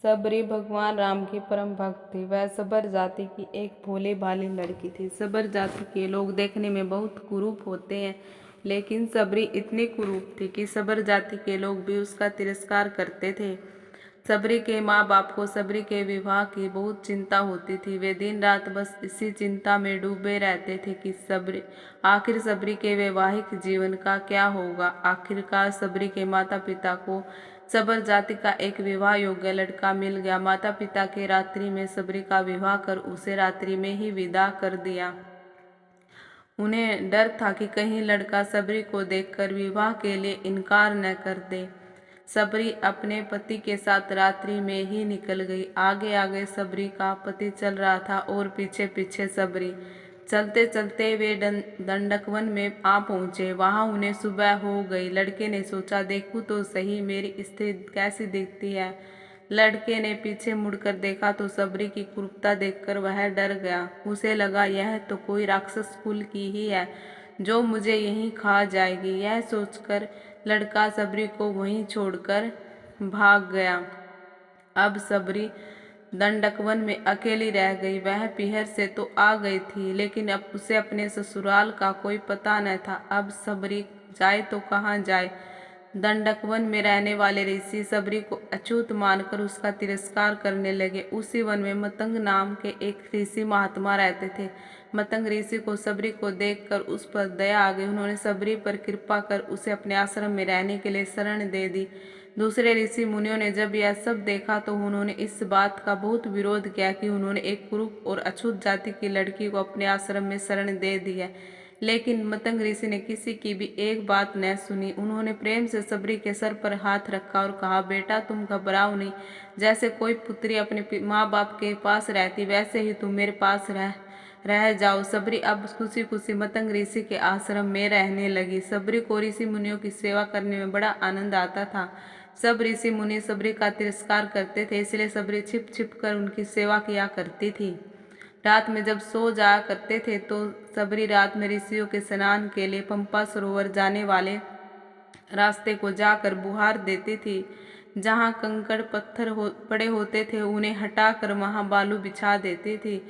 सबरी भगवान राम की परम भक्त थी। वह सबर जाति की एक भोली भाली लड़की थी। सबर जाति के लोग देखने में बहुत कुरूप होते हैं, लेकिन सबरी इतनी कुरूप थी कि सबर जाति के लोग भी उसका तिरस्कार करते थे। सबरी के माँ बाप को सबरी के विवाह की बहुत चिंता होती थी। वे दिन रात बस इसी चिंता में डूबे रहते थे कि आखिर सबरी के वैवाहिक जीवन का क्या होगा। आखिरकार सबरी के माता पिता को सबर जाति का एक विवाह योग्य लड़का मिल गया। माता पिता के रात्रि में सबरी का विवाह कर उसे रात्रि में ही विदा कर दिया। उन्हें डर था कि कहीं लड़का सबरी को देखकर विवाह के लिए इनकार न कर दे। सबरी अपने पति के साथ रात्रि में ही निकल गई। आगे आगे सबरी का पति चल रहा था और पीछे पीछे सबरी। चलते चलते वे दंडकवन में आ पहुंचे। वहां उन्हें सुबह हो गई। लड़के ने सोचा, देखूं तो सही मेरी स्त्री कैसी दिखती है। लड़के ने पीछे मुड़कर देखा तो सबरी की क्रूरता देखकर वह डर गया। उसे लगा, यह तो कोई राक्षस कुल की ही है जो मुझे यहीं खा जाएगी। यह सोचकर लड़का सबरी को वहीं छोड़कर भाग गया। अब सबरी दंडकवन में अकेली रह गई। वह पीहर से तो आ गई थी, लेकिन अब उसे अपने ससुराल का कोई पता न था। अब सबरी जाए तो कहाँ जाए। दंडकवन में रहने वाले ऋषि सबरी को अछूत मानकर उसका तिरस्कार करने लगे। उसी वन में मतंग नाम के एक ऋषि महात्मा रहते थे। मतंग ऋषि को सबरी को देखकर उस पर दया आ गई। उन्होंने सबरी पर कृपा कर उसे अपने आश्रम में रहने के लिए शरण दे दी। दूसरे ऋषि मुनियों ने जब यह सब देखा तो उन्होंने इस बात का बहुत विरोध किया कि उन्होंने एक कुरूप और अछूत जाति की लड़की को अपने आश्रम में शरण दे दी है। लेकिन मतंग ऋषि ने किसी की भी एक बात न सुनी। उन्होंने प्रेम से सबरी के सर पर हाथ रखा और कहा, बेटा तुम घबराओ नहीं। जैसे कोई पुत्री अपने माँ बाप के पास रहती, वैसे ही तुम मेरे पास रह जाओ। सबरी अब खुशी खुशी मतंग ऋषि के आश्रम में रहने लगी। सबरी को ऋषि मुनियों की सेवा करने में बड़ा आनंद आता था। सब ऋषि मुनि सबरी का तिरस्कार करते थे, इसलिए सबरी छिप छिप कर उनकी सेवा किया करती थी। रात में जब सो जाया करते थे तो सबरी रात में ऋषियों के स्नान के लिए पंपा सरोवर जाने वाले रास्ते को जाकर बुहार देती थी। जहाँ कंकड़ पत्थर पड़े होते थे उन्हें हटाकर वहाँ बालू बिछा देती थी।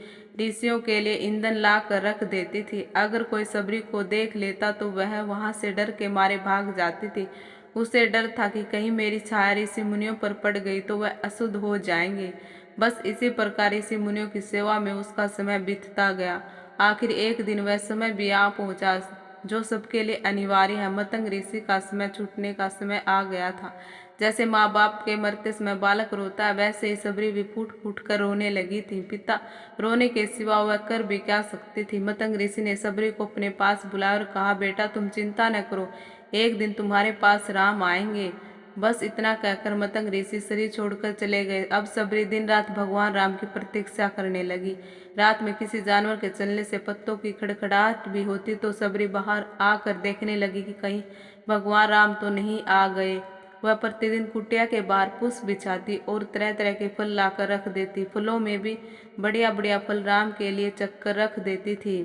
ऋषियों के लिए ईंधन ला कर रख देती थी। अगर कोई सबरी को देख लेता तो वह वहाँ से डर के मारे भाग जाती थी। उसे डर था कि कहीं मेरी छाया ऋषि मुनियों पर पड़ गई तो वह अशुद्ध हो जाएंगे। बस इसी प्रकार ऋषि मुनियों की सेवा में उसका समय बीतता गया। आखिर एक दिन वह समय भी आ पहुंचा जो सबके लिए अनिवार्य है। मतंग ऋषि का समय छूटने का समय आ गया था। जैसे माँ बाप के मरते समय बालक रोता है, वैसे ही सबरी भी फूट फूट कर रोने लगी थी। पिता रोने के सिवा वह कर भी क्या सकती थी। मतंग ऋषि ने सबरी को अपने पास बुलाया और कहा, बेटा तुम चिंता न करो, एक दिन तुम्हारे पास राम आएंगे। बस इतना कहकर मतंग ऋषि शरीर छोड़कर चले गए। अब सबरी दिन रात भगवान राम की प्रतीक्षा करने लगी। रात में किसी जानवर के चलने से पत्तों की खड़खड़ाहट भी होती तो सबरी बाहर आकर देखने लगी कि कहीं भगवान राम तो नहीं आ गए। वह प्रतिदिन कुटिया के बाहर पुष्प बिछाती और तरह तरह के फल लाकर रख देती। फलों में भी बढ़िया बढ़िया फल राम के लिए चक्कर रख देती थी।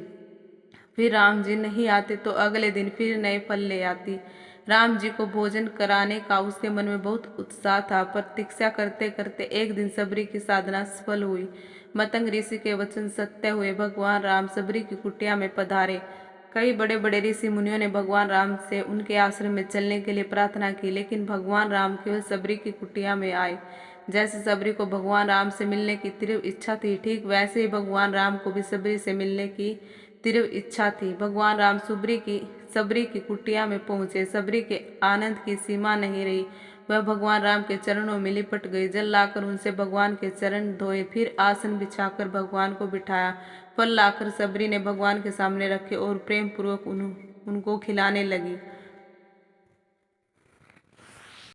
फिर राम जी नहीं आते तो अगले दिन फिर नए फल ले आती। राम जी को भोजन कराने का उसके मन में बहुत उत्साह था। प्रतीक्षा करते करते एक दिन सबरी की साधना सफल हुई। मतंग ऋषि के वचन सत्य हुए। भगवान राम सबरी की कुटिया में पधारे। कई बड़े बड़े ऋषि मुनियों ने भगवान राम से उनके आश्रम में चलने के लिए प्रार्थना की, लेकिन भगवान राम केवल सबरी की कुटिया में आए। जैसे सबरी को भगवान राम से मिलने की तीव्र इच्छा थी, ठीक वैसे ही भगवान राम को भी सबरी से मिलने की तीव्र इच्छा थी। भगवान राम सबरी की कुटिया में पहुंचे। सबरी के आनंद की सीमा नहीं रही। वह भगवान राम के चरणों में लिपट गई। जल लाकर उनसे भगवान के चरण धोए, फिर आसन बिछाकर भगवान को बिठाया। फल लाकर सबरी ने भगवान के सामने रखे और प्रेम पूर्वक उनको खिलाने लगी।